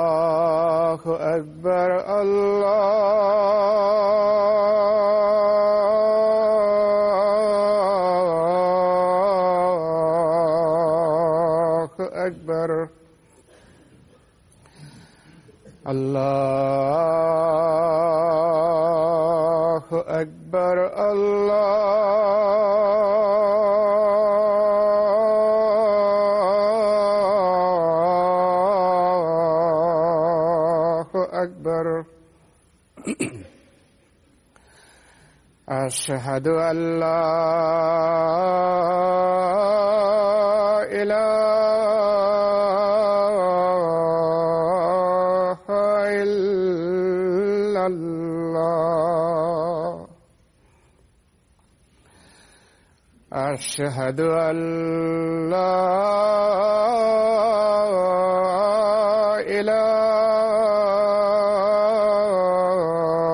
الله أكبر الله أكبر الله أكبر الله أكبر أشهد أن لا إله إلا الله أشهد أن لا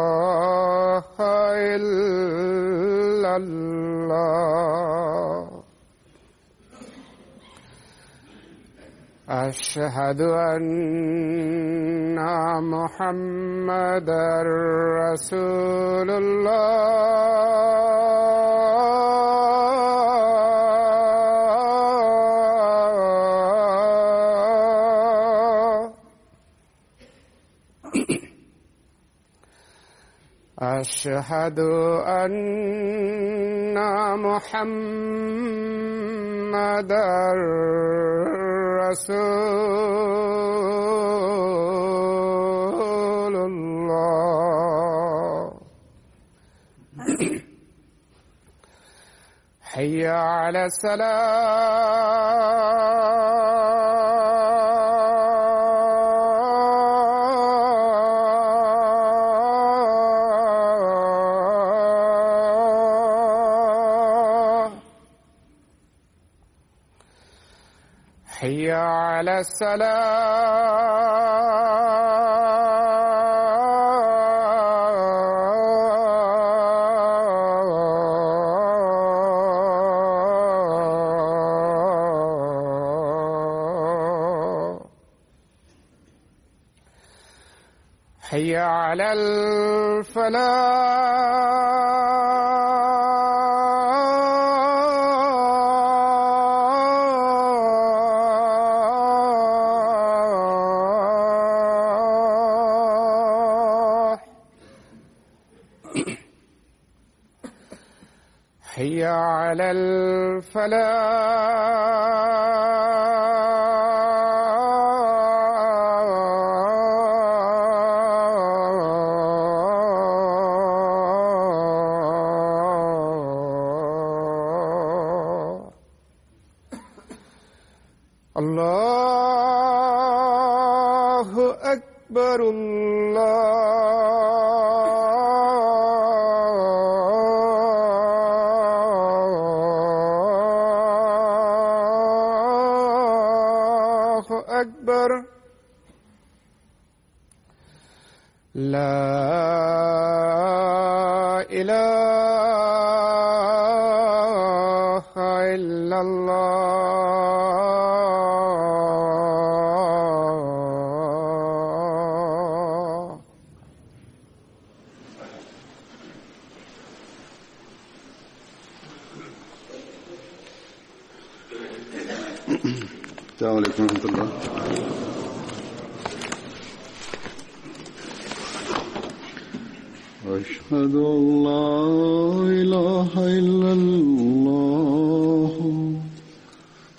إله إلا الله أشهد أن محمدًا رسول الله أشهد أن محمدًا رسول الله حي على الصلاة حي على الصلاة حي على الفلاح حي على الفلاح الله أكبر الله أكبر لا إله إلا الله السلام عليكم ورحمة الله. أشهد أن لا إله إلا الله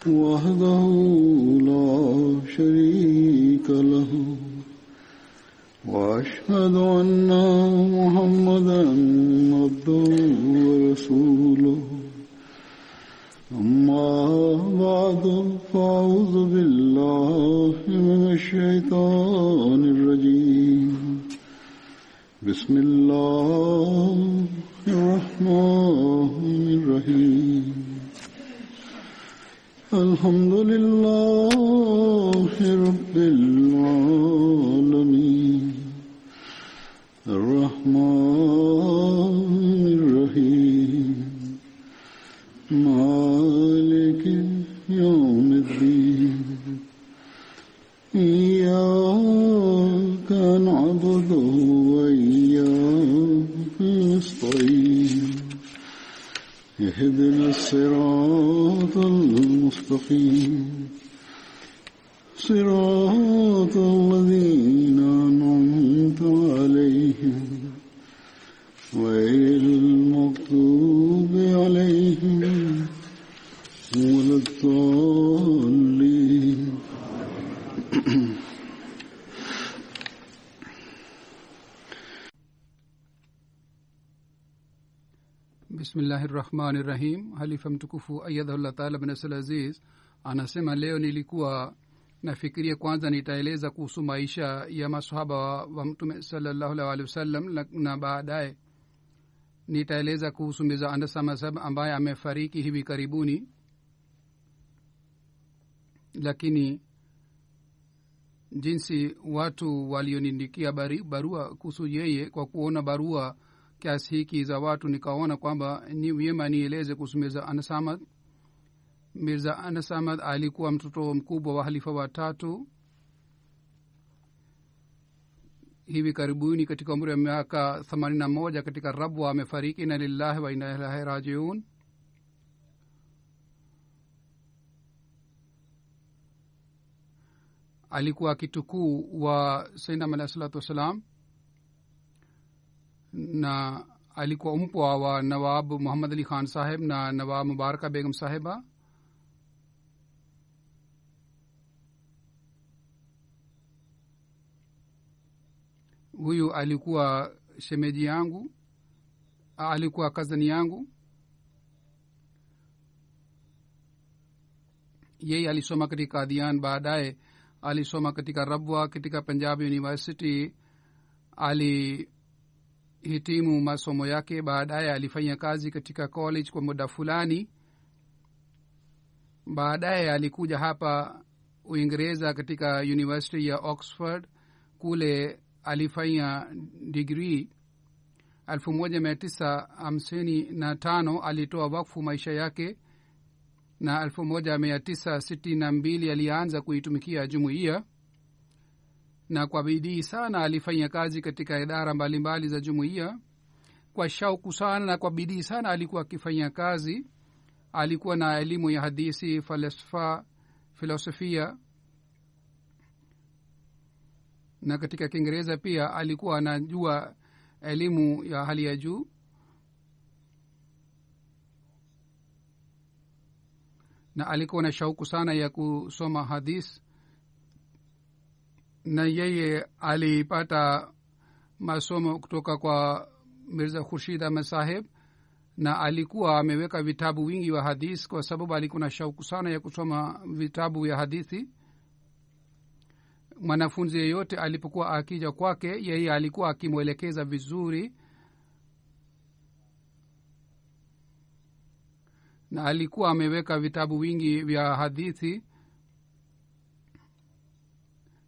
وحده لا شريك له وأشهد أن محمدًا عبده ورسوله أما بعد فأعوذ بالله من الشيطان الرجيم بسم الله الرحمن الرحيم الحمد لله رب العالمين الرحمن الرحيم مالك يوم الدين الصراط المستقيم صراط الذين أنعمت عليهم غير المغضوب عليهم ولا الضالين. Bismillahirrahmanirrahim. Halifa mtukufu ayyadahullah taala bin Nasr Aziz anasema, leo nilikuwa nafikiria kwanza nitaeleza kuhusu maisha ya masahaba wa mtume sallallahu alaihi wasallam, na baadaye nitaeleza kuhusu Mirza Anas Ahmad Sahib ambaye amefariki hivi karibuni. Lakini jinsi watu walioniandikia barua kuhusu yeye, kwa kuona barua kiasi hiki za watu, nikaona kwamba ni vyema nieleze kuhusu Mirza Anas Ahmad. Mirza Anas Ahmad alikuwa mtoto mkubwa wa halifa watatu. Hivi karibuni katika umri wa miaka 81 katika Rabwa amefariki, na lillahi wa inna ilaihi rajiun. Alikuwa kitukuu wa Sayyidina Ahmad alayhi salatu wassalam, na alikuwa mpwa wa Nawab Muhammad Ali Khan Saheb na Nawab Mubaraka Begum Sahiba. Huyu alikuwa shemeji yangu, alikuwa kazani yangu. Yeye alisoma katika Qadian, baadaye alisoma katika Rabwa katika Punjab University. Alihitimu masomo yake, baadaye alifanya kazi katika college kwa muda fulani. Baadaye alikuja hapa Uingereza katika University ya Oxford. Kule alifanya degree. 1955 alitoa wakfu maisha yake, na 1962 alianza kuitumikia jumuiya, na kwa bidii sana alifanya kazi katika idara mbalimbali za jumuiya. Kwa shauku sana na kwa bidii sana alikuwa akifanya kazi. Alikuwa na elimu ya hadithi, filosofia, na katika Kiingereza pia alikuwa anajua elimu ya hali ya juu. Na alikuwa na shauku sana ya kusoma hadith, na yeye alipata masomo kutoka kwa Mirza Khurshid Ahmad Saheb, na alikuwa ameweka vitabu wingi wa hadith kwa sababu alikuwa na shauku sana ya kusoma vitabu ya hadithi. Mwanafunzi yeyote alipokuwa akija kwake, yeye alikuwa akimwelekeza vizuri, na alikuwa ameweka vitabu wingi vya hadithi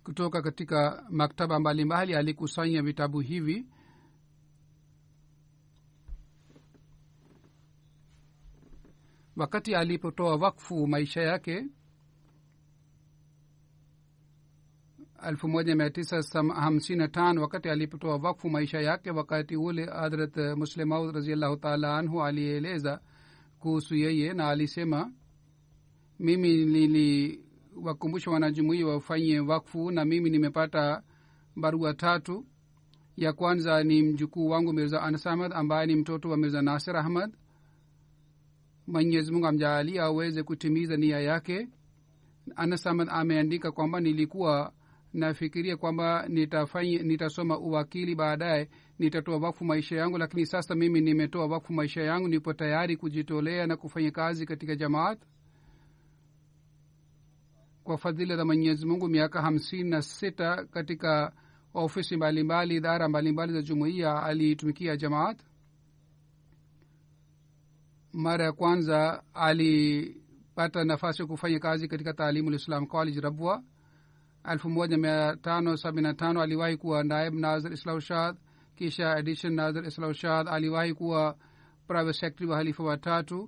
kutoka katika maktaba mbalimbali. Alikusanya vitabu hivi. Wakati alipotoa wakfu maisha yake 1955, wakati alipotoa wakfu maisha yake, wakati ule Hadrat Muslim Maud radhiyallahu ta'ala anhu alieleza kuhusu yeye, na alisema, mimi niliwakumbusha wanajumuiya wafanye wakfu, na mimi nimepata barua 3. Ya kwanza ni mjukuu wangu Mirza Anas Ahmad ambaye ni mtoto wa Mirza Nasir Ahmad. Mwenyezi Mungu amjalie aweze kutimiza nia yake. Anas Ahmad ameandika kwamba nilikuwa nafikiria kwamba nitasoma uwakili, baadaye nitatoa wakfu maisha yangu, lakini sasa mimi nimetoa wakfu maisha yangu, nipo tayari kujitolea na kufanya kazi katika jamaat. Kwa fadhila za Mwenyezi Mungu, miaka 56 katika ofisi mbalimbali, idara mbalimbali za jumuiya alitumikia jamaat. Mara ya kwanza alipata nafasi ya kufanya kazi katika Taalimu Islam College Rabwa. 1575 aliwahi kuwa naib Nazir Islah Shad, kisha addition Nazir Islah Shad. Aliwahi kuwa private secretary wa halifa wa 3,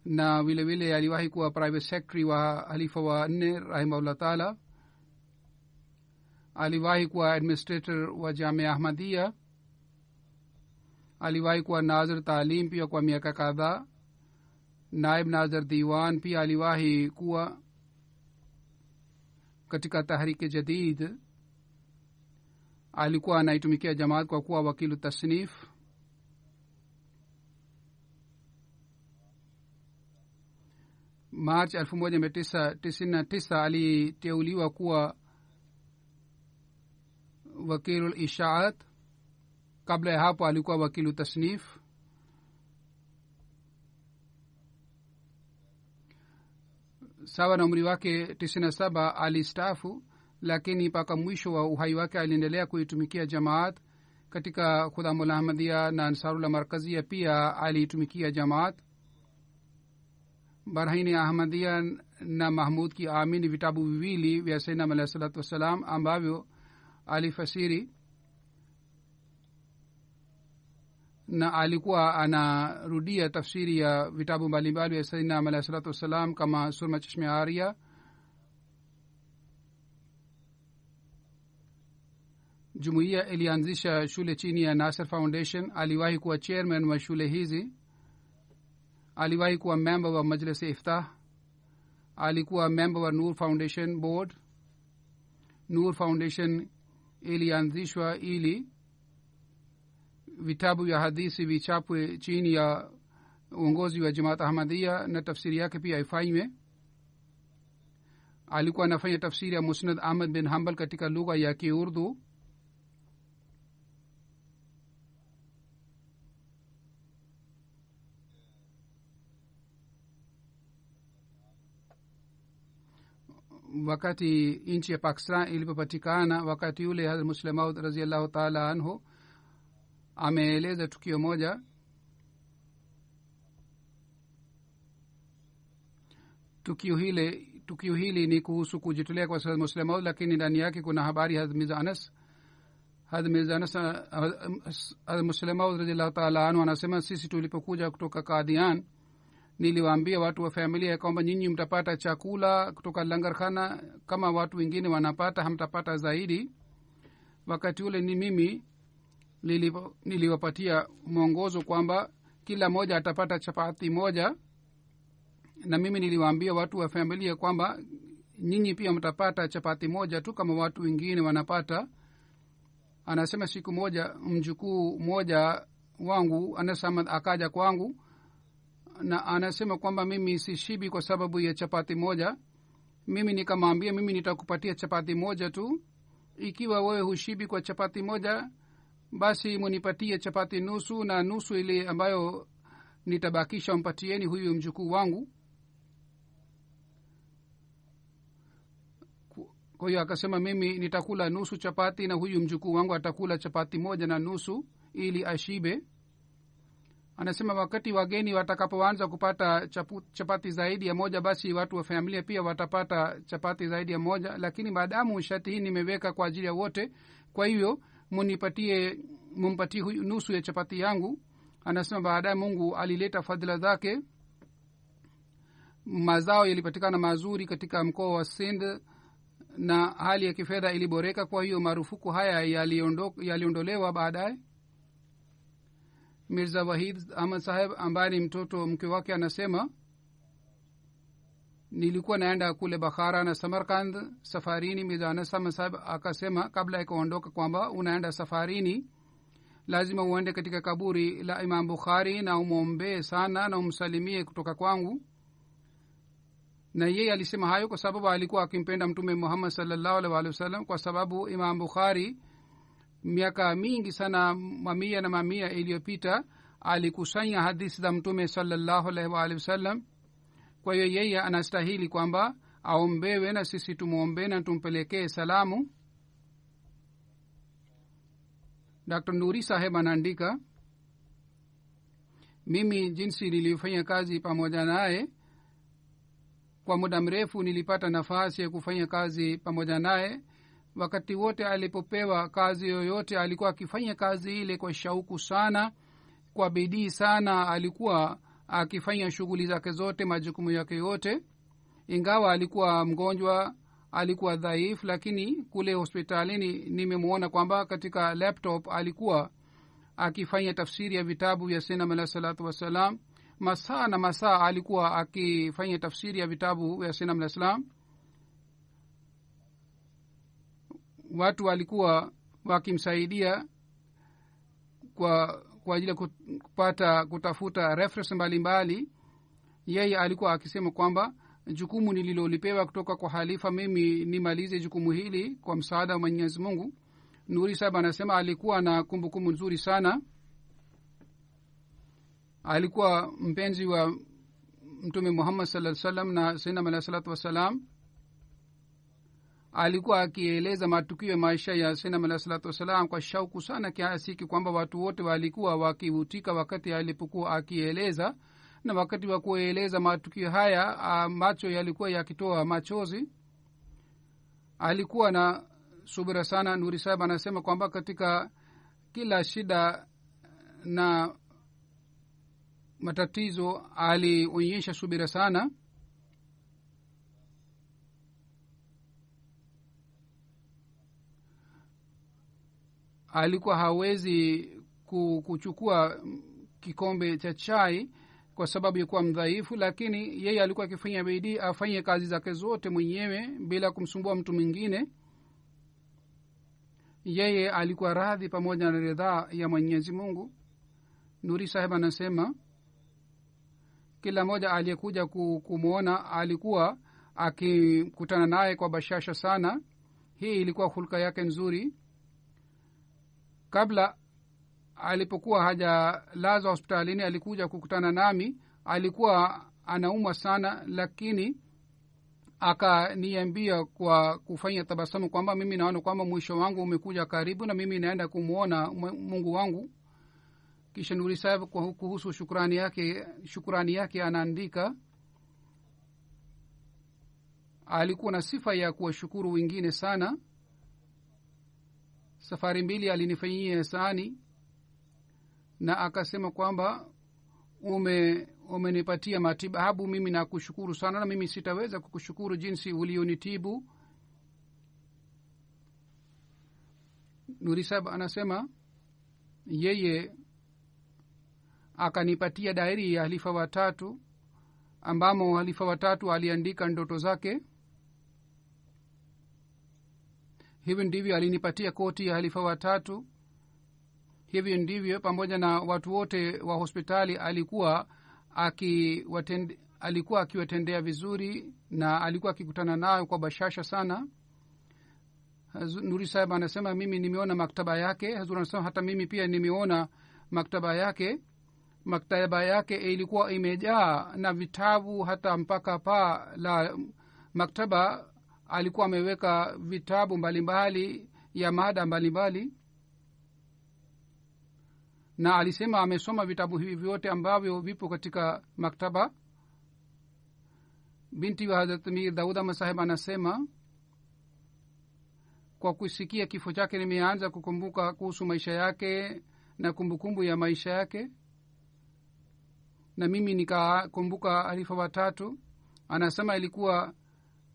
na vile vile aliwahi kuwa private secretary wa halifa wa 4 rahimahullah taala. Aliwahi kuwa administrator wa Jamia Ahmadiyya. aliwahi kuwa nazir taalim pia kwa miaka kadhaa, naib nazir diwan pia aliwahi kuwa katika tahriki jadid. Alikuwa anaitumikia jamaat kwa kuwa wakilu tasnif. March 1999 aliteuliwa kuwa wakilul ishaat. kabla ya hapo alikuwa wakilu tasnif. sawa na umri wake 97 alistaafu, lakini mpaka mwisho wa uhai wake aliendelea kuitumikia jamaat. katika khudamul ahmadia na ansarullah markazia pia aliitumikia jamaat. barahini ahmadia na mahmud ki amini vitabu viwili vya sayyidina alayhi salatu wassalam ambavyo alifasiri, na alikuwa anarudia tafsiri ya vitabu mbalimbali vya sayyidina alayhi salatu wassalam kama surma chashme aria. jumuiya ilianzisha shule chini ya Nasser Foundation. aliwahi kuwa chairman wa shule hizi. aliwahi kuwa member wa majlis iftah. alikuwa member wa Nur Foundation board. Nur Foundation ilianzishwa ili vitabu vya hadithi vichapwe chini ya uongozi wa Jamaat Ahmadiyya na tafsiri yake pia ifanywe. alikuwa anafanya tafsiri ya Musnad Ahmad bin Hanbal katika lugha ya Kiurdu. wakati nchi ya Pakistan ilipopatikana, wakati yule Hazrat Muslim Maud radhiyallahu ta'ala anhu ameeleza tukio moja. tukio hili ni kuhusu kujitolea kwa Hazrat Muslim Maud, lakini ndani yake kuna habari Hazrat Mirza Anas. Hazrat Muslim Maud radhiyallahu ta'ala anhu anasema, sisi tulipokuja kutoka Qadian niliwaambia watu wa familia kwamba nyinyi mtapata chakula kutoka langarkhana kama watu wengine wanapata, hamtapata zaidi. wakati ule ni mimi niliwapatia mwongozo kwamba kila moja atapata chapati moja, na mimi niliwaambia watu wa familia kwamba nyinyi pia mtapata chapati moja tu kama watu wengine wanapata. Anasema siku moja mjukuu moja wangu Anas Ahmad akaja kwangu na anasema kwamba mimi sishibi kwa sababu ya chapati moja. mimi nikamwambia, mimi nitakupatia chapati moja tu, ikiwa wewe hushibi kwa chapati moja basi munipatie chapati nusu, na nusu ile ambayo nitabakisha mpatieni huyu mjukuu wangu. kwa hiyo akasema mimi nitakula nusu chapati na huyu mjukuu wangu atakula chapati moja na nusu ili ashibe. Anasema wakati wageni watakapoanza kupata chapati zaidi ya moja, basi watu wa familia pia watapata chapati zaidi ya moja, lakini maadamu shati hii nimeweka kwa ajili ya wote, kwa hivyo mumpatie huyu nusu ya chapati yangu. Anasema baadaye Mungu alileta fadhila zake, mazao yalipatikana mazuri katika mkoa wa Sindh na hali ya kifedha iliboreka. kwa hiyo marufuku haya yaliondolewa baadaye. Mirza Wahid Ahmad Saheb ambaye ni mtoto mke wake anasema, nilikuwa naenda kule Bukhara na Samarkand safarini. Mirza Anas Ahmad Saheb akasema kabla ya kuondoka kwamba unaenda safarini lazima uende katika kaburi la Imam Bukhari na umwombee sana na umsalimie kutoka kwangu. na yeye alisema hayo kwa sababu alikuwa akimpenda Mtume Muhammad sallallahu alaihi wasallam, kwa sababu Imam Bukhari miaka mingi sana, mamia na mamia iliyopita, alikusanya hadithi za Mtume sallallahu alaihi wasallam. kwa hiyo yeye anastahili kwamba aombewe na sisi tumuombe na tumpelekee salamu. Dr. Nuri Saheb anaandika, mimi jinsi nilifanya kazi pamoja naye kwa muda mrefu, nilipata nafasi ya kufanya kazi pamoja naye. wakati wote alipopewa kazi yoyote alikuwa akifanya kazi ile kwa shauku sana, kwa bidii sana. alikuwa akifanya shughuli zake zote, majukumu yake yote. ingawa alikuwa mgonjwa, alikuwa dhaifu, lakini kule hospitalini nimemwona kwamba katika laptop alikuwa akifanya tafsiri ya vitabu vya Sayyidina alayhi salatu wassalam. masaa na masaa alikuwa akifanya tafsiri ya vitabu vya Sayyidina Alayhi Salam. Watu walikuwa wakimsaidia kwa ajili ya kutafuta reference mbalimbali. Yeye alikuwa akisema kwamba jukumu nililolipewa kutoka kwa halifa, mimi nimalize jukumu hili kwa msaada wa Mwenyezi Mungu. Nuri Sahib anasema alikuwa na kumbukumbu nzuri sana. Alikuwa mpenzi wa Mtume Muhammad sallallahu alaihi wasallam na Sayyidina alayhi salatu wasalam. Alikuwa akieleza matukio ya maisha ya Sayyidina alayhi salatu wasalam kwa shauku sana, kiasi kwamba watu wote walikuwa wakivutika wakati alipokuwa akieleza, na wakati wa kueleza matukio haya macho yalikuwa yakitoa machozi. Alikuwa na subira sana. Nuri Sahib anasema kwamba katika kila shida na matatizo alionyesha subira sana. Alikuwa hawezi kuchukua kikombe cha chai kwa sababu ya kuwa mdhaifu, lakini yeye alikuwa akifanya bidii afanye kazi zake zote mwenyewe bila kumsumbua mtu mwingine. Yeye alikuwa radhi pamoja na ridhaa ya Mwenyezi Mungu. Nuri Sahib anasema kila mmoja aliyekuja kumwona alikuwa akikutana naye kwa bashasha sana. Hii ilikuwa hulka yake nzuri. Kabla alipokuwa hajalazwa hospitalini, alikuja kukutana nami. Alikuwa anaumwa sana, lakini akaniambia kwa kufanya tabasamu kwamba mimi naona kwamba mwisho wangu umekuja karibu na mimi naenda kumwona Mungu wangu. Kisha Nuri Sahib kuhusu shukrani yake anaandika, alikuwa na sifa ya kuwashukuru wengine sana. Safari 2 alinifanyia ihsani na akasema kwamba umenipatia matibabu, mimi nakushukuru sana, na mimi sitaweza kukushukuru jinsi ulionitibu. Nuri Sahib anasema yeye akanipatia dairi ya halifa watatu, ambamo halifa watatu aliandika ndoto zake. Hivi ndivyo alinipatia koti ya halifa watatu. Hivi ndivyo pamoja na watu wote wa hospitali alikuwa akiwatendea vizuri, na alikuwa akikutana nao kwa bashasha sana. Nuri Sahib anasema mimi nimeona maktaba yake. Hazur anasema hata mimi pia nimeona maktaba yake. Maktaba yake ilikuwa imejaa na vitabu, hata mpaka paa la maktaba alikuwa ameweka vitabu mbalimbali ya mada mbalimbali, na alisema amesoma vitabu hivi vyote ambavyo vipo katika maktaba. Binti wa Hazrat Mir Daud Ahmad Sahib anasema kwa kusikia kifo chake nimeanza kukumbuka kuhusu maisha yake na kumbukumbu ya maisha yake, na mimi nikakumbuka halifa watatu. Anasema ilikuwa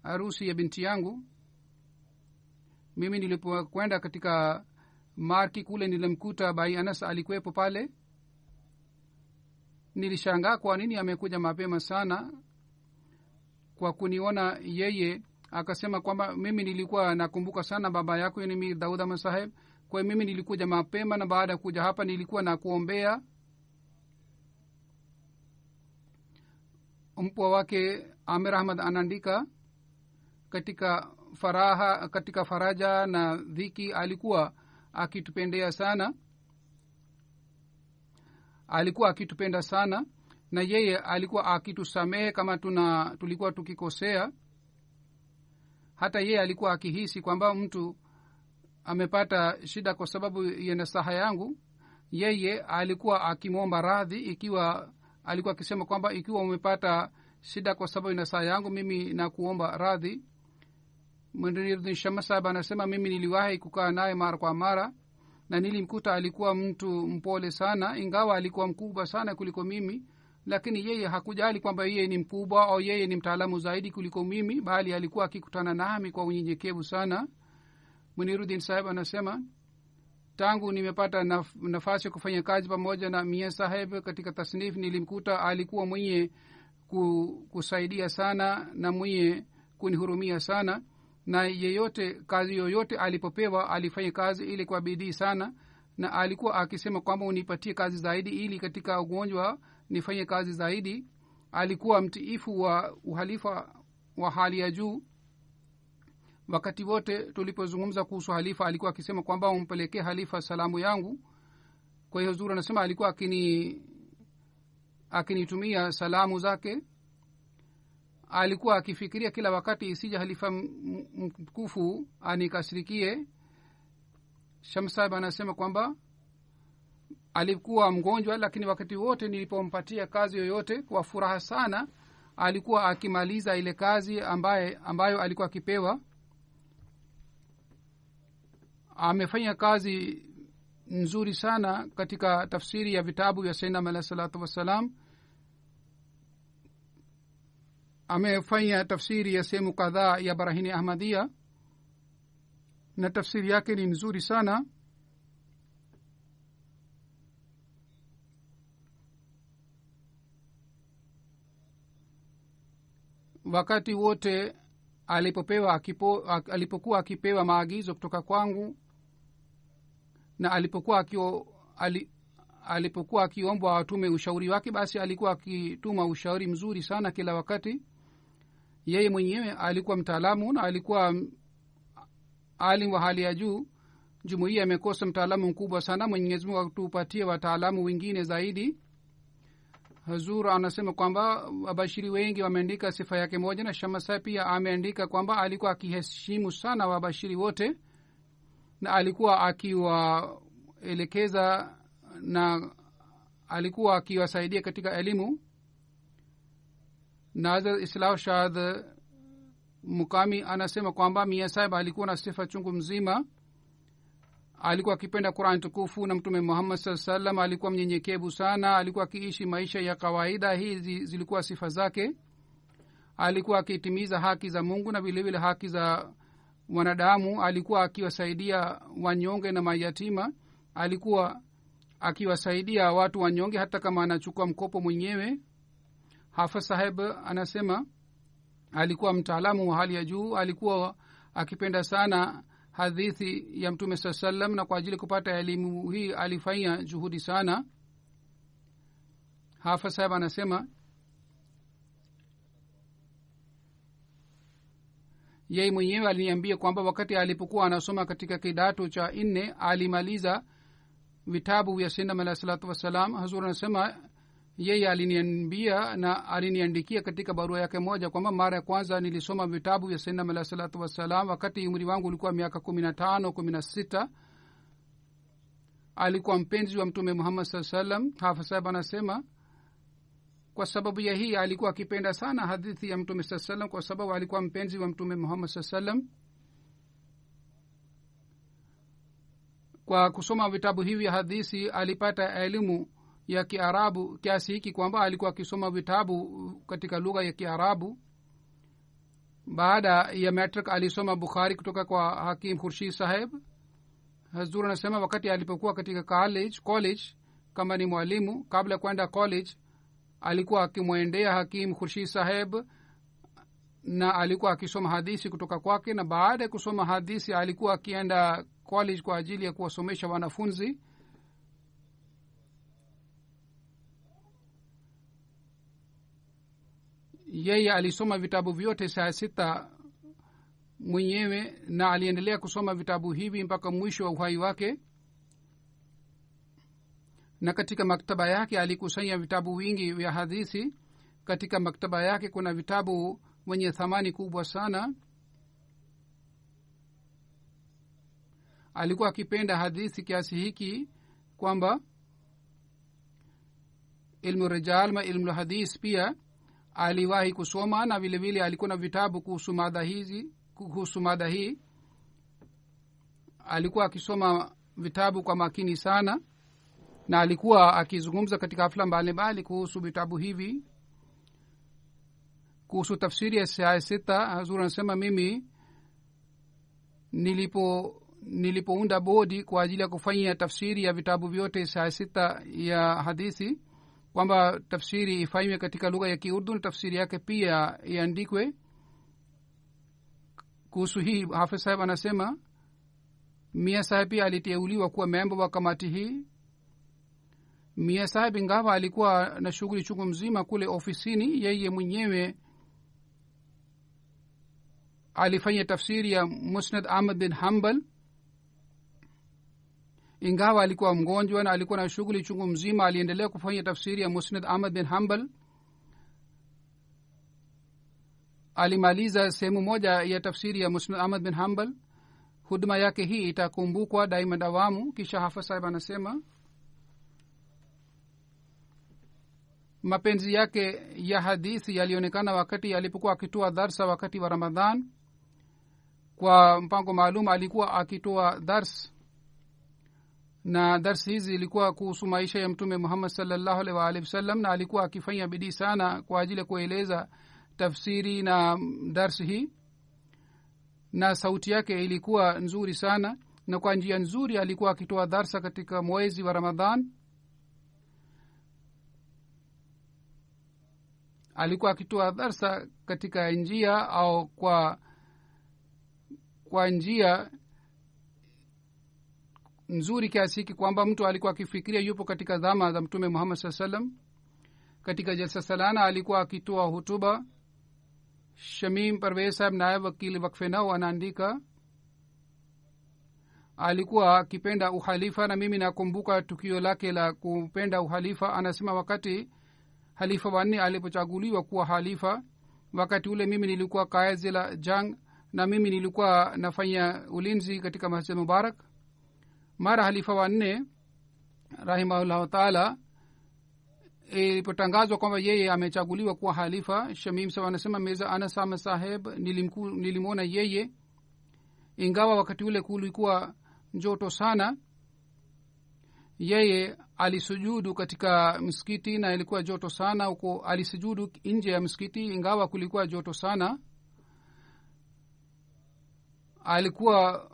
harusi ya binti yangu. Mimi nilipokwenda katika marki kule, nilimkuta Bai Anas alikuwepo pale. Nilishangaa kwa nini amekuja mapema sana. Kwa kuniona yeye akasema kwamba mimi nilikuwa nakumbuka sana baba yako, yani Mir Daud Ahmad Sahib, kwa mimi nilikuja mapema, na baada ya kuja hapa nilikuwa na kuombea. Mpwa wake Amir Ahmad anaandika katika faraja na dhiki alikuwa akitupendea sana, alikuwa akitupenda sana, na yeye alikuwa akitusamehe kama tulikuwa tukikosea. Hata yeye alikuwa akihisi kwamba mtu amepata shida kwa sababu ya nasaha yangu, yeye alikuwa akimwomba radhi. Ikiwa alikuwa akisema kwamba ikiwa umepata shida kwa sababu ya nasaha yangu, mimi nakuomba radhi. Mwendiruddin Shama Sahib anasema mimi niliwahi kukaa naye mara kwa mara, na nilimkuta alikuwa mtu mpole sana, ingawa alikuwa mkubwa sana kuliko mimi, lakini yeye hakujali kwamba yeye ni mkubwa au yeye ni mtaalamu zaidi kuliko mimi, bali alikuwa akikutana nami kwa unyenyekevu sana. Mwendiruddin Sahib anasema tangu nimepata nafasi ya kufanya kazi pamoja na Mia Saheb katika tasnif, nilimkuta alikuwa mwenye kusaidia sana na mwenye kunihurumia sana, na yeyote kazi yoyote alipopewa alifanya kazi ili kwa bidii sana, na alikuwa akisema kwamba unipatie kazi zaidi ili katika ugonjwa nifanye kazi zaidi. Alikuwa mtiifu wa uhalifa wa hali ya juu. Wakati wote tulipozungumza kuhusu halifa alikuwa akisema kwamba umpelekee halifa salamu yangu. Kwa hiyo Huzur anasema alikuwa akinitumia salamu zake. Alikuwa akifikiria kila wakati isije halifa mtukufu anikasirikie. Shamsahib anasema kwamba alikuwa mgonjwa, lakini wakati wote nilipompatia kazi yoyote kwa furaha sana alikuwa akimaliza ile kazi ambayo alikuwa akipewa. Amefanya kazi nzuri sana katika tafsiri ya vitabu vya Sayyidina Alayhi salatu wassalam. Amefanya tafsiri ya sehemu kadhaa ya Barahini Ahmadiyya na tafsiri yake ni nzuri sana. Wakati wote alipokuwa akipewa maagizo kutoka kwangu na alipokuwa akiombwa atume ushauri wake, basi alikuwa akituma ushauri mzuri sana kila wakati. Yeye mwenyewe alikuwa mtaalamu na alikuwa alim wa hali ya juu. Jumuiya imekosa mtaalamu mkubwa sana. Mwenyezi Mungu atupatie wataalamu wengine zaidi. Huzur anasema kwamba wabashiri wengi wameandika sifa yake moja, na Shamasa pia ameandika kwamba alikuwa akiheshimu sana wabashiri wote na alikuwa akiwaelekeza na alikuwa akiwasaidia katika elimu. Nazir Islah Shahid Mukami anasema kwamba Mia Sahib alikuwa na sifa chungu mzima. Alikuwa akipenda Qur'an tukufu na Mtume Muhammad sallallahu alaihi wasallam. Alikuwa mnyenyekevu sana, alikuwa akiishi maisha ya kawaida. Hizi zilikuwa sifa zake. Alikuwa akitimiza haki za Mungu na vile vile haki za wanadamu. Alikuwa akiwasaidia wanyonge na mayatima. Alikuwa akiwasaidia watu wanyonge hata kama anachukua mkopo mwenyewe. Hafidh Saheb anasema alikuwa mtaalamu wa hali ya juu. Alikuwa akipenda sana hadithi ya Mtume sallallahu alaihi wasallam, na kwa ajili kupata elimu hii alifanya juhudi sana. Hafidh Saheb anasema yeye mwenyewe aliniambia kwamba wakati alipokuwa anasoma katika kidato cha 4 alimaliza vitabu vya Sayyidina Alayhi salatu wassalam. Hazur anasema yeye aliniambia na aliniandikia katika barua yake moja kwamba mara ya kwanza nilisoma vitabu vya Sayyidina Alayhi salatu wassalam wakati umri wangu ulikuwa miaka 15-16. Alikuwa mpenzi wa Mtume Muhammad sallallahu alaihi wasallam. Hafidh Sahib anasema kwa sababu ya hii alikuwa akipenda sana hadithi ya Mtume sallallahu alaihi wasallam, kwa sababu alikuwa mpenzi wa Mtume Muhammad sallallahu alaihi wasallam. Kwa kusoma vitabu hivi vya hadithi alipata elimu ya Kiarabu kiasi hiki kwamba alikuwa akisoma vitabu katika lugha ya Kiarabu. Baada ya matric alisoma Bukhari kutoka kwa Hakim Khurshid Saheb. Hazur anasema wakati alipokuwa katika college kama ni mwalimu, kabla ya kwenda college alikuwa akimwendea Hakim Khurshid Saheb na alikuwa akisoma hadithi kutoka kwake, na baada ya kusoma hadithi alikuwa akienda college kwa ajili ya kuwasomesha wanafunzi. Yeye alisoma vitabu vyote saa 6 mwenyewe na aliendelea kusoma vitabu hivi mpaka mwisho wa uhai wake. Na katika maktaba yake alikusanya vitabu vingi vya hadithi. Katika maktaba yake kuna vitabu wenye thamani kubwa sana. Alikuwa akipenda hadithi kiasi hiki kwamba ilmu rijal na ilmu hadith pia aliwahi kusoma, na vile vile alikuwa na vitabu kuhusu mada hii. Alikuwa akisoma vitabu kwa makini sana na alikuwa akizungumza katika hafla mbalimbali kuhusu vitabu hivi. Kuhusu tafsiri ya saa 6 Hazur anasema mimi nilipounda bodi kwa ajili ya kufanya tafsiri ya vitabu vyote saa sita ya hadithi kwamba tafsiri ifanywe katika lugha ya Kiurdu na tafsiri yake pia iandikwe. Kuhusu hii Hafidh saheb anasema Mia saheb pia aliteuliwa kuwa memba wa kamati hii. Mia saheb ingawa alikuwa na shughuli chungu mzima kule ofisini, yeye mwenyewe alifanya tafsiri ya Musnad Ahmad bin Hanbal. Ingawa alikuwa mgonjwa na alikuwa na shughuli chungu mzima, aliendelea kufanya tafsiri ya Musnad Ahmad bin Hanbal. Alimaliza sehemu moja ya tafsiri ya Musnad Ahmad bin Hanbal. Huduma yake hii itakumbukwa daima dawamu. Kisha Hafidh saheb anasema mapenzi yake ya hadithi yalionekana wakati alipokuwa akitoa darsa wakati wa Ramadhan. Kwa mpango maalum alikuwa akitoa dars, na dars hizi ilikuwa kuhusu maisha ya Mtume Muhammad sallallahu alaihi wa alihi wasallam, na alikuwa akifanya bidii sana kwa ajili ya kueleza tafsiri na dars hii, na sauti yake ilikuwa nzuri sana, na kwa njia nzuri alikuwa akitoa darsa katika mwezi wa Ramadhan. Alikuwa akitoa darsa katika njia au kwa njia nzuri kiasi hiki kwamba mtu alikuwa akifikiria yupo katika zama za Mtume Muhammad sallallahu alaihi wasallam. Katika jalsa salana alikuwa akitoa hutuba. Shamim Parvez saheb naib wakili wakfe nao anaandika alikuwa akipenda uhalifa, na mimi nakumbuka tukio lake la kupenda uhalifa. Anasema wakati halifa wanne alipochaguliwa kuwa halifa, wakati ule mimi nilikuwa kaezi la jang, na mimi nilikuwa nafanya ulinzi katika Masjid Mubarak. Mara halifa wanne rahimahullah taala ilipotangazwa kwamba yeye amechaguliwa kuwa halifa, Shamim saheb anasema Mirza Anas Ahmed saheb nilimwona yeye, ingawa wakati ule kulikuwa joto sana. Yeye alisujudu katika msikiti na ilikuwa joto sana huko. Alisujudu nje ya msikiti ingawa kulikuwa joto sana. Alikuwa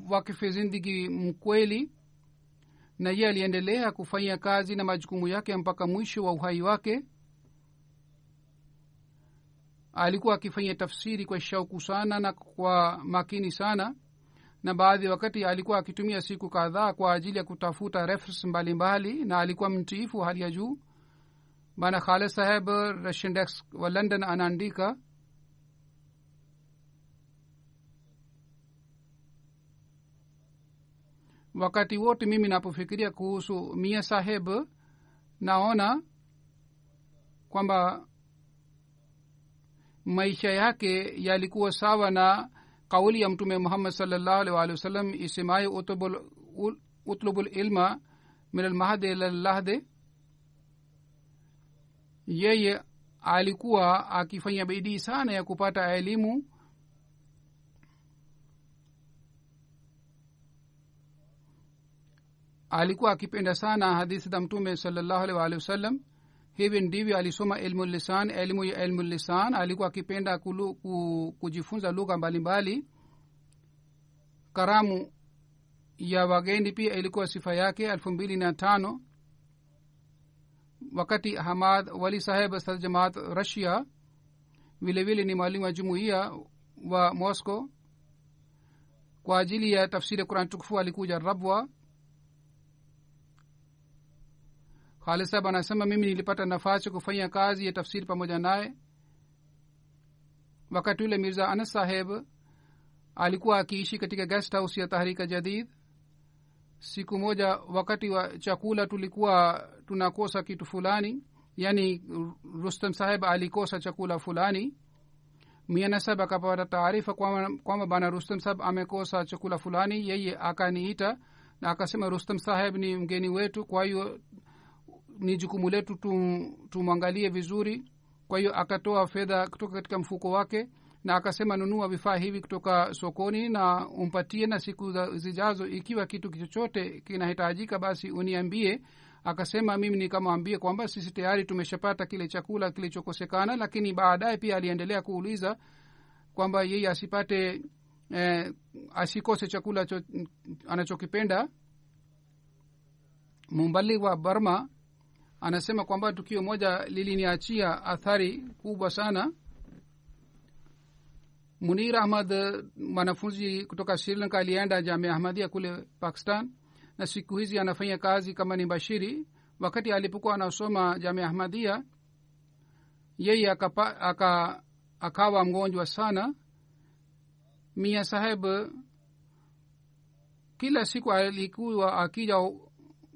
wakife zindagi mkweli, na yeye aliendelea kufanya kazi na majukumu yake mpaka mwisho wa uhai wake. Alikuwa akifanya tafsiri kwa shauku sana na kwa makini sana, na baadhi wakati alikuwa akitumia siku kadhaa kwa ajili ya kutafuta reference mbalimbali, na alikuwa mtiifu hali ya juu. Bana Khalid saheb Russian Desk wa London anaandika wakati wote mimi napofikiria kuhusu Mia saheb naona kwamba maisha yake yalikuwa sawa na kauli ya Mtume Muhammad sallallahu alaihi wasallam isemayo utlubul ilma min almahdi ila allahdi. Yeye alikuwa akifanya bidii sana ya kupata elimu. Alikuwa akipenda sana hadithi za Mtume sallallahu alaihi wasallam. Hivi ndivyo alisoma elimu ya ilmu lisan. Alikuwa akipenda kujifunza lugha mbalimbali. Karamu ya wageni pia ilikuwa sifa yake. 2005 wakati Hamad Wali saheb Asad Jamaat Russia, vile vile ni mwalimu wa jumuiya wa Moscow, kwa ajili ya tafsiri ya Qur'an tukufu alikuja Rabwa. Khalid saheb anasema mimi nilipata nafasi kufanya kazi ya tafsiri pamoja naye. Wakati ule Mirza Anas saheb alikuwa akiishi katika guest house ya Tahrika Jadid. Siku moja wakati wa chakula tulikuwa tunakosa kitu fulani, yani Rustam saheb alikosa chakula fulani. Miana saheb akapata taarifa kwamba bana Rustam saheb amekosa chakula fulani. Yeye akaniita na akasema Rustam saheb ni mgeni wetu, kwa hiyo ni jukumu letu tumwangalie vizuri. Kwa hiyo akatoa fedha kutoka katika mfuko wake na akasema nunua vifaa hivi kutoka sokoni na umpatie, na siku zijazo ikiwa kitu chochote kinahitajika basi uniambie. Akasema mimi nikamwambie kwamba sisi tayari tumeshapata kile chakula kilichokosekana. Lakini baadaye pia aliendelea kuuliza kwamba yeye asipate asikose chakula anachokipenda. Mumbali wa Burma anasema kwamba tukio moja liliniachia athari kubwa sana. Munir Ahmad, mwanafunzi kutoka Sri Lanka, alienda Jamia Ahmadiyya kule Pakistan na siku hizi anafanya kazi kama ni bashiri. Wakati alipokuwa anasoma Jamia Ahmadiyya, yeye akawa mgonjwa sana. Mia Saheb kila siku alikuwa akija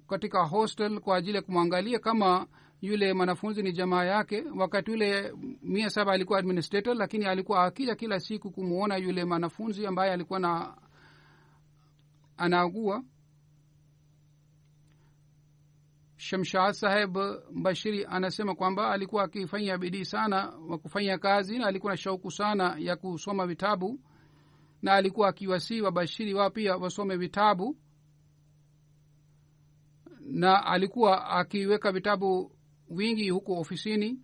katika hostel kwa ajili ya kumwangalia kama yule mwanafunzi ni jamaa yake. Wakati yule Mia Saheb alikuwa administrator, lakini alikuwa akija kila siku kumuona yule mwanafunzi ambaye alikuwa anaugua. Shamshad Saheb Bashiri anasema kwamba alikuwa akifanya bidii sana wa kufanya kazi na alikuwa na shauku sana ya kusoma vitabu, na alikuwa akiwasihi wabashiri wao pia wasome vitabu, na alikuwa akiweka vitabu wingi huko ofisini.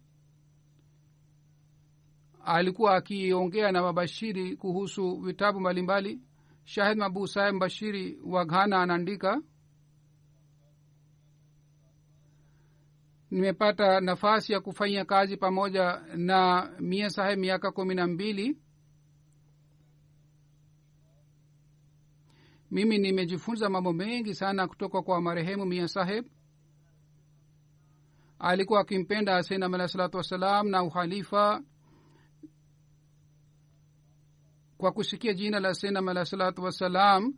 Alikuwa akiongea na wabashiri kuhusu vitabu mbalimbali. Shahid Mahbub Saheb Bashiri wa Ghana anaandika, nimepata nafasi ya kufanya kazi pamoja na Mia Saheb miaka 12. Mimi nimejifunza mambo mengi sana kutoka kwa marehemu Mia Saheb. Alikuwa akimpenda Sayyidina alayhi salatu wassalam na ukhalifa. Kwa kusikia jina la Sayyidina alayhi salatu wassalam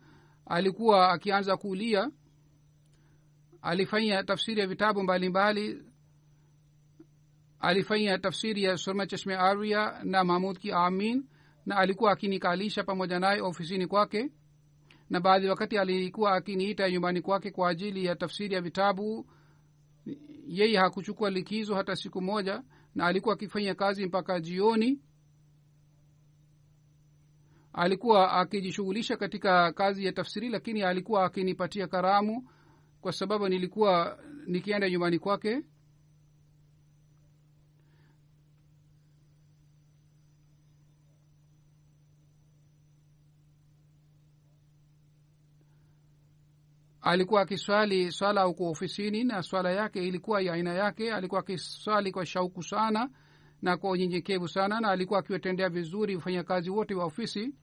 alikuwa akianza kulia. Alifanya tafsiri ya vitabu mbalimbali. Alifanya tafsiri ya Surma Chashme Arya na Mahmud ki Amin, na alikuwa akinikalisha pamoja naye ofisini kwake, na baadhi wakati alikuwa akiniita nyumbani kwake kwa ajili ya tafsiri ya vitabu. Yeye hakuchukua likizo hata siku moja, na alikuwa akifanya kazi mpaka jioni. Alikuwa akijishughulisha katika kazi ya tafsiri, lakini alikuwa akinipatia karamu kwa sababu nilikuwa nikienda nyumbani kwake. Alikuwa akiswali swala huko ofisini, na swala yake ilikuwa ya aina yake. Alikuwa akiswali kwa shauku sana na kwa unyenyekevu sana, na alikuwa akiwatendea vizuri wafanyakazi wote wa ofisi.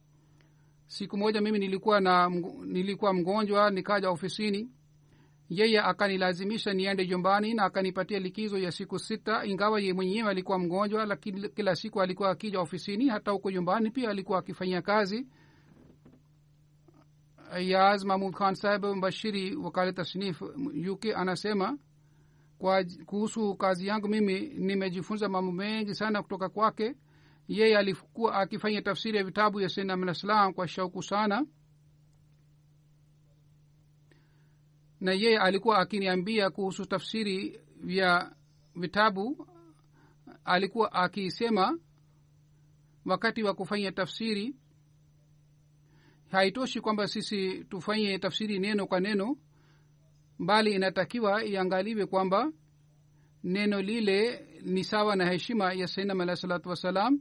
Siku moja mimi nilikuwa mgonjwa, nikaja ofisini. Yeye akanilazimisha niende nyumbani na akanipatia likizo ya siku 6, ingawa yeye mwenyewe alikuwa mgonjwa, lakini kila siku alikuwa akija ofisini. Hata huko nyumbani pia alikuwa akifanya kazi. Ayaz Mahmud Khan Saheb Mbashiri wakala tasnif UK anasema, kuhusu kazi yangu mimi nimejifunza mambo mengi sana kutoka kwake. Yeye alikuwa akifanya tafsiri ya vitabu ya Sayyidina Ahmad Islam kwa shauku sana, na yeye alikuwa akiniambia kuhusu tafsiri ya vitabu. Alikuwa akisema wakati wa kufanya tafsiri haitoshi kwamba sisi tufanye tafsiri neno kwa neno, bali inatakiwa iangaliwe kwamba neno lile ni sawa na heshima ya Sayyidina alayhi salatu wasalam.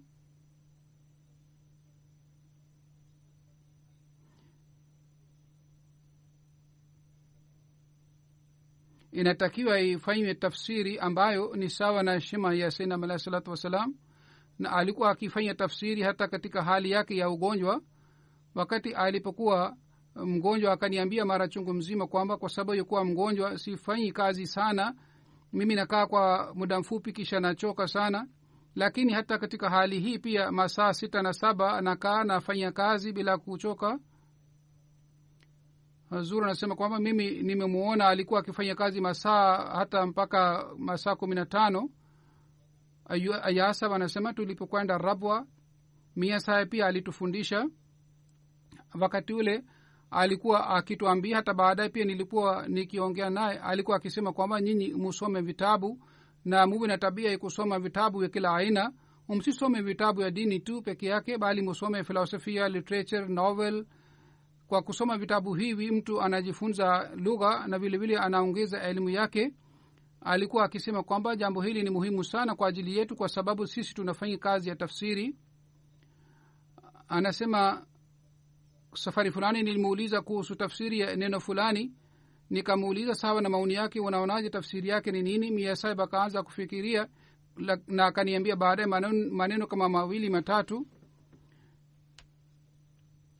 Inatakiwa ifanywe tafsiri ambayo ni sawa na heshima ya Sayyidina alayhi salatu wasalam. Na alikuwa akifanya tafsiri hata katika hali yake ya ugonjwa. Wakati alipokuwa mgonjwa akaniambia mara chungu mzima kwamba kwa sababu yukuwa mgonjwa sifanyi kazi sana, mimi nakaa kwa muda mfupi kisha nachoka sana, lakini hata katika hali hii pia masaa 6 na 7 nakaa nafanya kazi bila kuchoka. Hazur anasema kwamba mimi nimemuona alikuwa akifanya kazi masaa hata mpaka masaa 15. Ayasa anasema tulipokwenda Rabwa, Mia Saheb pia alitufundisha. Wakati ule alikuwa akituambia, hata baadaye pia nilikuwa nikiongea naye, alikuwa akisema kwamba nyinyi musome vitabu na muwe na tabia ya kusoma vitabu ya kila aina. Msisome vitabu ya dini tu peke yake, bali musome filosofia, literature, novel. Kwa kusoma vitabu hivi mtu anajifunza lugha na vile vile anaongeza elimu yake. Alikuwa akisema kwamba jambo hili ni muhimu sana kwa ajili yetu kwa sababu sisi tunafanya kazi ya tafsiri. Anasema safari fulani nilimuuliza kuhusu tafsiri ya neno fulani. Nikamuuliza sawa na maoni yake, unaonaje tafsiri yake ni nini? Mia sahib akaanza kufikiria na akaniambia baadaye maneno kama mawili matatu.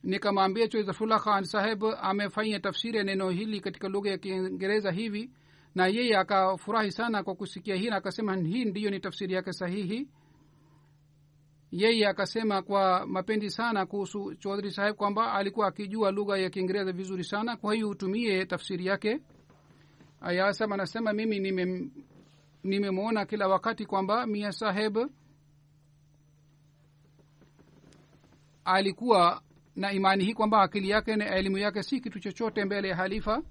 Nikamwambia Chozafullah Khan saheb amefanya tafsiri ya neno hili katika lugha ya Kiingereza hivi, na yeye akafurahi sana kwa kusikia hii na akasema hii ndiyo ni tafsiri yake sahihi. Yeye akasema kwa mapenzi sana kuhusu Chaudhry saheb kwamba alikuwa akijua lugha ya Kiingereza vizuri sana, kwa hiyo utumie tafsiri yake. Ayasema anasema mimi nimemwona kila wakati kwamba Mia saheb alikuwa na imani hii kwamba akili yake na elimu yake si kitu chochote mbele ya halifa.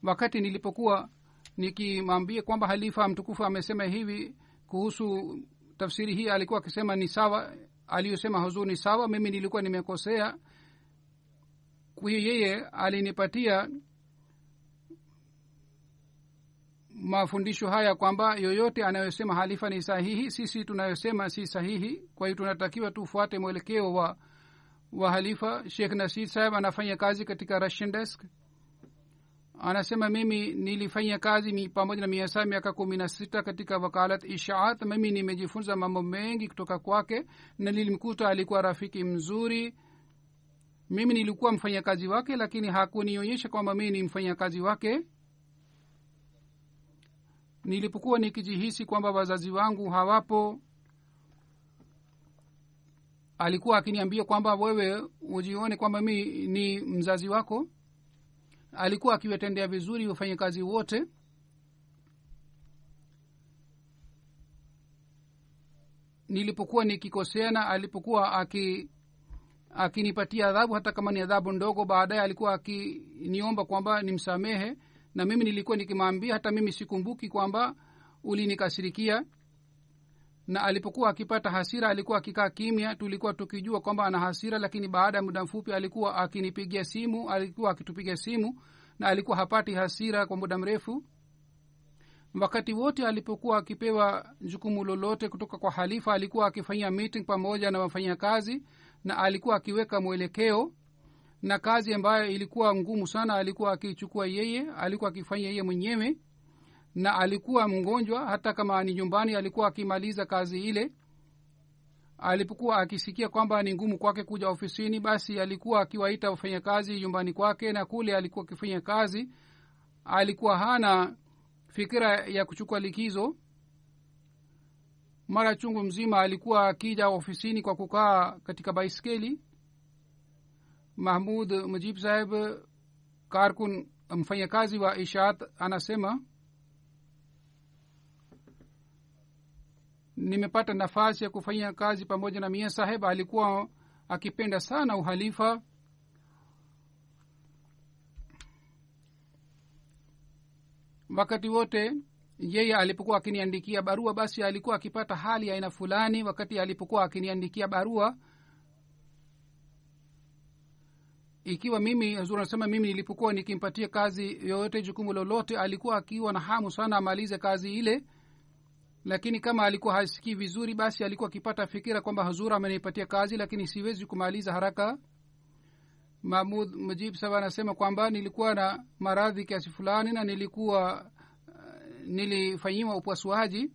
Wakati nilipokuwa nikimwambia kwamba halifa mtukufu amesema hivi kuhusu tafsiri hii, alikuwa akisema ni sawa, aliyosema huzuri ni sawa, mimi nilikuwa nimekosea. Kwa hiyo yeye alinipatia mafundisho haya kwamba yoyote anayosema halifa ni sahihi, sisi tunayosema si sahihi. Kwa hiyo tunatakiwa tufuate mwelekeo wa halifa. Sheikh Nasir saheb anafanya kazi katika Russian desk. Anasema mimi nilifanya kazi pamoja na Mia Sahib miaka 16 katika wakalat Ishaat. Mimi nimejifunza mambo mengi kutoka kwake na nilimkuta alikuwa rafiki mzuri. Mimi nilikuwa mfanyakazi wake, lakini hakunionyesha kwamba mimi ni mfanyakazi wake. Nilipokuwa nikijihisi kwamba wazazi wangu hawapo, alikuwa akiniambia kwamba wewe ujione kwamba mimi ni mzazi wako. Alikuwa akiwatendea vizuri wafanyakazi wote. Nilipokuwa nikikosea na alipokuwa akinipatia adhabu, hata kama ni adhabu ndogo, baadaye alikuwa akiniomba kwamba nimsamehe, na mimi nilikuwa nikimwambia hata mimi sikumbuki kwamba ulinikasirikia. Na alipokuwa akipata hasira alikuwa akikaa kimya, tulikuwa tukijua kwamba ana hasira, lakini baada ya muda mfupi alikuwa akinipigia simu, alikuwa akitupigia simu, na alikuwa hapati hasira kwa muda mrefu. Wakati wote alipokuwa akipewa jukumu lolote kutoka kwa halifa, alikuwa akifanya meeting pamoja na wafanyakazi, na alikuwa akiweka mwelekeo, na kazi ambayo ilikuwa ngumu sana alikuwa akichukua yeye, alikuwa akifanya yeye mwenyewe. Na alikuwa mgonjwa, hata kama ni nyumbani alikuwa akimaliza kazi ile. Alipokuwa akisikia kwamba ni ngumu kwake kuja ofisini, basi alikuwa akiwaita wafanyakazi nyumbani kwake, na kule alikuwa akifanya kazi. Alikuwa hana fikira ya kuchukua likizo. Mara chungu mzima alikuwa akija ofisini kwa kukaa katika baiskeli. Mahmud Mujib saheb karkun mfanyakazi wa Ishaat anasema nimepata nafasi ya kufanya kazi pamoja na Mia saheb. Alikuwa akipenda sana uhalifa. Wakati wote yeye alipokuwa akiniandikia barua, basi alikuwa akipata hali ya aina fulani. Wakati alipokuwa akiniandikia barua, ikiwa mimi Hazur anasema mimi nilipokuwa nikimpatia kazi yoyote, jukumu lolote, alikuwa akiwa na hamu sana amalize kazi ile. Lakini kama alikuwa hasikii vizuri, basi alikuwa akipata fikira kwamba Hazur amenipatia kazi lakini siwezi kumaliza haraka. Mahmud Mujib sawa anasema kwamba nilikuwa na maradhi kiasi fulani na nilifanyiwa upasuaji.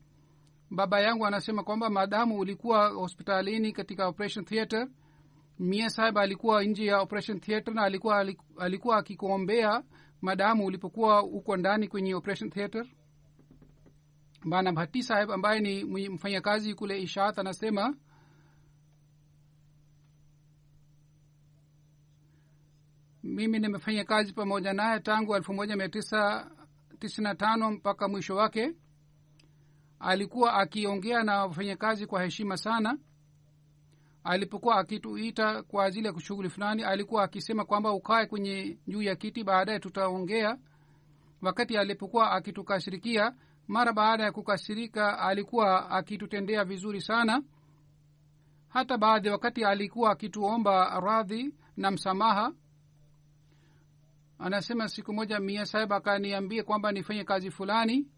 Baba yangu anasema kwamba madamu ulikuwa hospitalini katika operation theater, Mia sahib alikuwa nje ya operation theater, na alikuwa akikuombea madamu ulipokuwa uko ndani kwenye operation theater. Bana Bhatti sahib ambaye ni mfanyakazi kule Ishaat anasema mimi nimefanya kazi pamoja naye tangu 1995 mpaka mwisho wake. Alikuwa akiongea na wafanyakazi kwa heshima sana. Alipokuwa akituita kwa ajili ya shughuli fulani, alikuwa akisema kwamba ukae kwenye juu ya kiti, baadaye tutaongea. Wakati alipokuwa akitukashirikia, mara baada ya kukasirika, alikuwa akitutendea vizuri sana. Hata baadhi wakati alikuwa akituomba radhi na msamaha. Anasema siku moja Mia sahib akaniambia kwamba nifanye kazi fulani,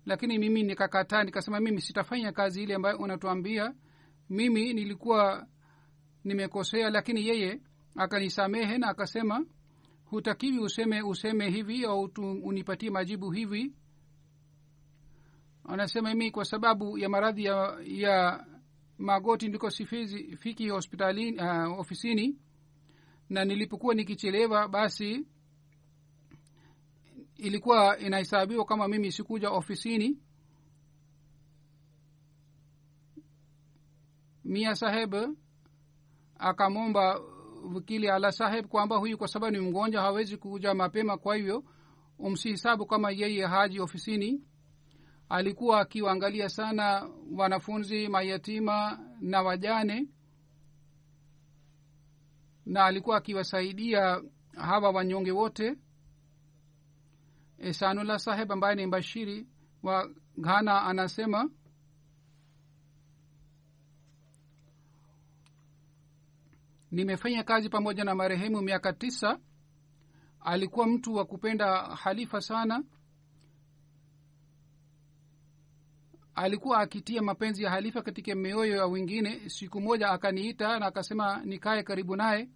lakini mimi nikakataa. Nikasema mimi sitafanya kazi ile ambayo unatuambia. Mimi nilikuwa nimekosea, lakini yeye akanisamehe na akasema hutakiwi useme hivi au unipatie majibu hivi. Anasema mimi kwa sababu ya maradhi ya magoti ndiko sifiki hospitalini ofisini, na nilipokuwa nikichelewa basi ilikuwa inahesabiwa kama mimi sikuja ofisini. Mia saheb akamwomba wakili ala saheb kwamba huyu kwa sababu ni mgonjwa hawezi kuja mapema, kwa hivyo umsihisabu kama yeye haji ofisini. Alikuwa akiwaangalia sana wanafunzi mayatima na wajane, na alikuwa akiwasaidia hawa wanyonge wote. Esanullah saheb ambaye ni mbashiri wa Ghana anasema nimefanya kazi pamoja na marehemu miaka 9. Alikuwa mtu wa kupenda halifa sana. Alikuwa akitia mapenzi ya halifa katika mioyo ya wengine. Siku moja akaniita na akasema nikae karibu naye,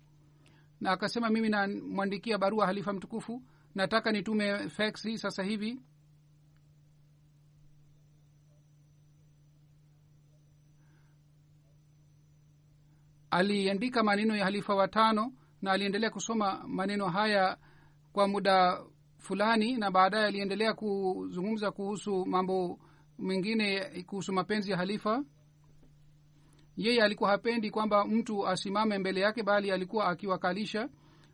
na akasema mimi namwandikia barua halifa mtukufu, nataka nitume fax sasa hivi. Aliandika maneno ya halifa watano na aliendelea kusoma maneno haya kwa muda fulani, na baadaye aliendelea kuzungumza kuhusu mambo mengine kuhusu mapenzi ya halifa. Yeye alikuwa hapendi kwamba mtu asimame mbele yake, bali alikuwa akiwakalisha.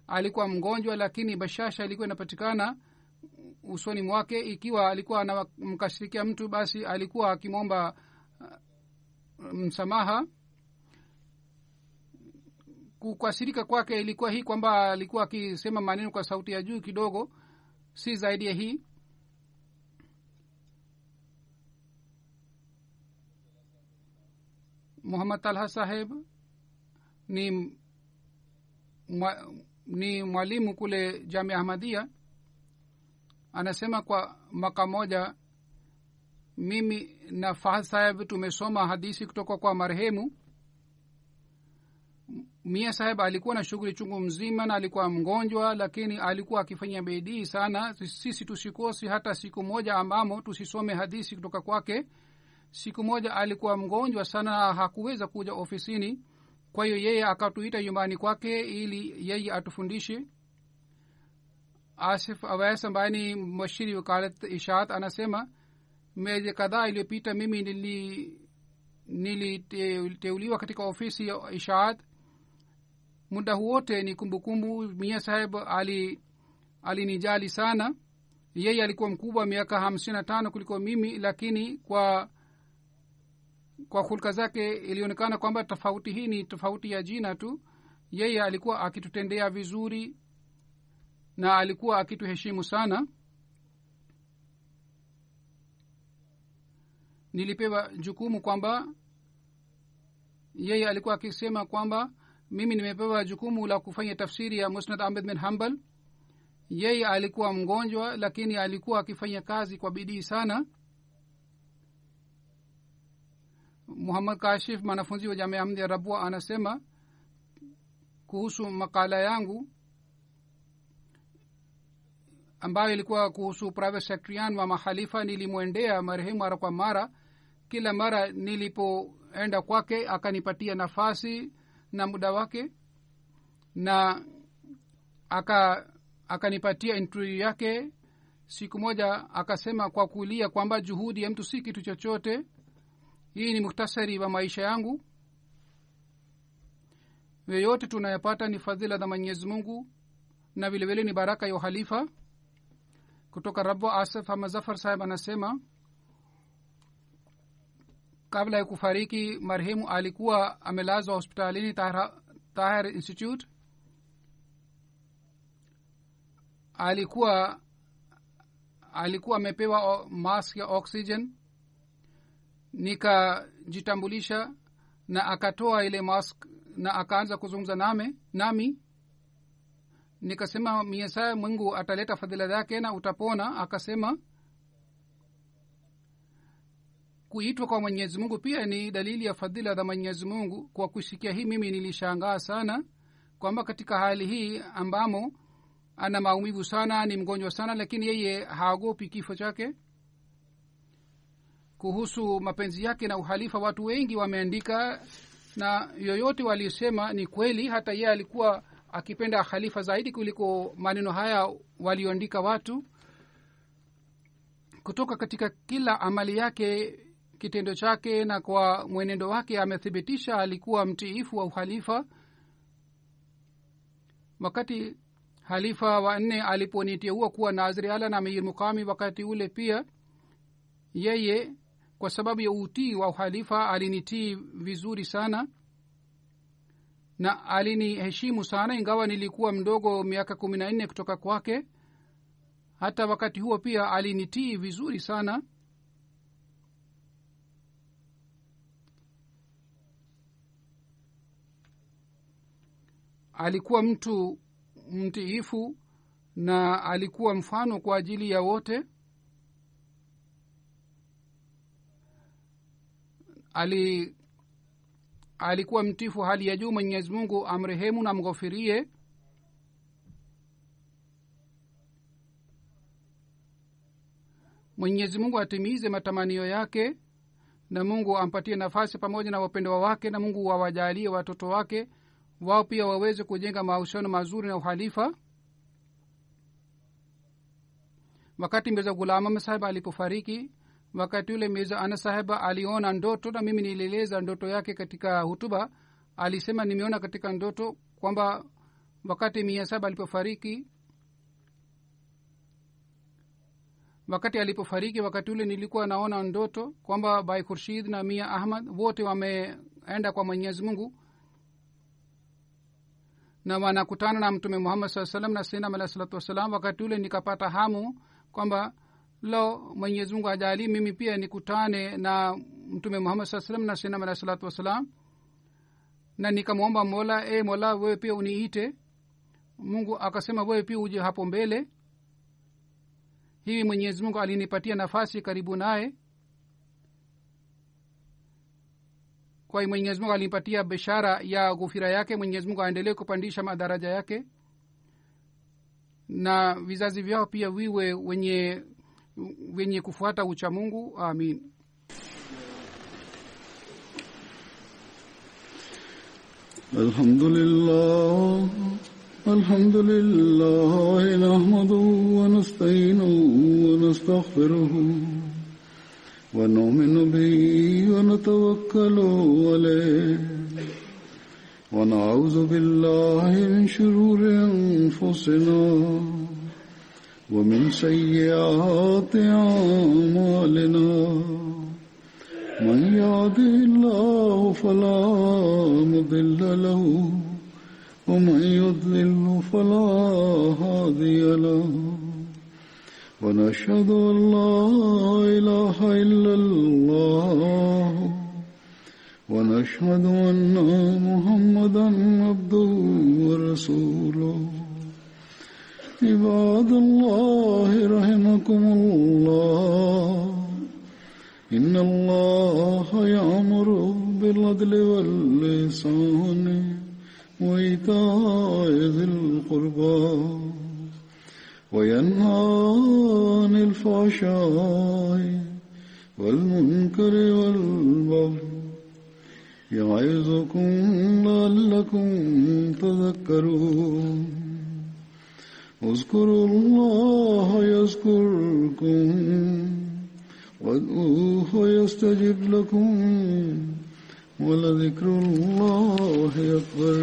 Alikuwa mgonjwa, lakini bashasha ilikuwa inapatikana usoni mwake. Ikiwa alikuwa anamkashirikia mtu, basi alikuwa akimwomba msamaha. Kukasirika kwake ilikuwa hii kwamba alikuwa akisema maneno kwa sauti ya juu kidogo, si zaidi ya hii. Muhammad Talha saheb ni mwalimu kule Jamia Ahmadiyya. Anasema kwa mwaka moja mimi na Fahad saheb tumesoma hadithi kutoka kwa marehemu. Mia saheb alikuwa na shughuli chungu mzima na alikuwa mgonjwa, lakini alikuwa akifanya bidii sana. Sisi tusikosi hata siku moja ambamo tusisome hadithi kutoka kwake. Siku moja alikuwa mgonjwa sana, hakuweza kuja ofisini, kwa hiyo yeye akatuita nyumbani kwake ili yeye atufundishe. Asif Awais ambaye ni mshiri wakalat Ishaat anasema miezi kadhaa iliyopita mimi niliteuliwa katika ofisi ya Ishaat. Muda wote ni kumbukumbu. Mia saheb alinijali sana. Yeye alikuwa mkubwa miaka 55 kuliko mimi, lakini kwa hulka zake ilionekana kwamba tofauti hii ni tofauti ya jina tu. Yeye alikuwa akitutendea vizuri na alikuwa akituheshimu sana. Nilipewa jukumu kwamba yeye alikuwa akisema kwamba mimi nimepewa jukumu la kufanya tafsiri ya Musnad Ahmad bin Hanbal. Yeye alikuwa mgonjwa, lakini alikuwa akifanya kazi kwa bidii sana. Muhammad Kashif, mwanafunzi wa Jamia Ahmadiyya Rabwa, anasema kuhusu makala yangu ambayo ilikuwa kuhusu private secretarian wa mahalifa. Nilimwendea marehemu mara kwa mara. Kila mara nilipoenda kwake akanipatia nafasi na muda wake, na akanipatia interview yake. Siku moja akasema kwa kulia kwamba juhudi ya mtu si kitu chochote. Hii ni muhtasari wa maisha yangu. Yote tunayapata ni fadhila za Mwenyezi Mungu na vile vile ni baraka ya halifa. Kutoka Rabwa Asif Ahmad Zafar sahib anasema kabla ya kufariki marehemu alikuwa amelazwa hospitalini Tahir Institute. alikuwa amepewa mask ya oxygen. Nikajitambulisha na akatoa ile mask na akaanza kuzungumza nami. Nikasema miesa Mungu ataleta fadhila zake na utapona. Akasema kuitwa kwa mwenyezi mungu pia ni dalili ya fadhila za mwenyezi mungu. Kwa kusikia hii mimi nilishangaa sana kwamba katika hali hii ambamo ana maumivu sana, ni mgonjwa sana, lakini yeye haogopi kifo chake. Kuhusu mapenzi yake na uhalifa watu wengi wameandika, na yoyote walisema ni kweli. Hata yeye alikuwa akipenda khalifa zaidi kuliko maneno haya walioandika watu. Kutoka katika kila amali yake, kitendo chake na kwa mwenendo wake amethibitisha alikuwa mtiifu wa uhalifa. Wakati halifa wa 4 aliponiteua kuwa Naziri Ala na Amir Muqami, wakati ule pia yeye kwa sababu ya utii wa uhalifa alinitii vizuri sana na aliniheshimu sana, ingawa nilikuwa mdogo miaka 14 kutoka kwake. Hata wakati huo pia alinitii vizuri sana. Alikuwa mtu mtiifu na alikuwa mfano kwa ajili ya wote. Alikuwa mtiifu hali ya juu. Mwenyezi Mungu amrehemu na mghofirie. Mwenyezi Mungu atimize matamanio yake, na Mungu ampatie nafasi pamoja na wapendwa wake, na Mungu wawajalie watoto wake wao pia waweze kujenga mahusiano mazuri na uhalifa. Wakati Mirza Ghulam Ahmad Sahib alipofariki, wakati ule Mirza Anas Sahib aliona ndoto, na mimi nilieleza ndoto yake katika hutuba. Alisema, nimeona katika ndoto kwamba wakati Mia Sahib alipofariki, wakati ule nilikuwa naona ndoto kwamba Bhai Khurshid na Mia Ahmad wote wameenda kwa Mwenyezi Mungu na wanakutana na Mtume Muhammad sallallahu alaihi wasallam na Sayyidina alayhi salatu wasallam. Wakati ule nikapata hamu kwamba lo, Mwenyezi Mungu ajalie mimi pia nikutane na Mtume Muhammad sallallahu alaihi wasallam na Sayyidina alayhi salatu wasallam, na nikamwomba Mola, Mola wewe pia uniite. Mungu akasema wewe pia uje hapo mbele. Hivi Mwenyezi Mungu alinipatia nafasi karibu naye. Kwa hiyo Mwenyezi Mungu alinipatia bishara ya ghufira yake. Mwenyezi Mungu aendelee kupandisha madaraja yake na vizazi vyao pia viwe wenye kufuata ucha Mungu. Amin. Alhamdulillah nahmaduhu wa nasta'inuhu wa nastaghfiruhu wa nu'minu bihi wa natawakkalu alayhi wa na'udhu billahi min shururi anfusina wa min sayyiati a'malina. Man yahdihillahu fala mudilla lahu wa man yudlil fala hadiya lahu. ونشهد أن لا إله إلا الله ونشهد أن محمدا عبده ورسوله. عباد الله رحمكم الله، إن الله يأمر بالعدل والإحسان وإيتاء ذي القربى وينهى عن الفحشاء والمنكر والبغي يعظكم لعلكم تذكرون. اذكروا الله يذكركم وادعوه يستجب لكم ولذكر الله أكبر.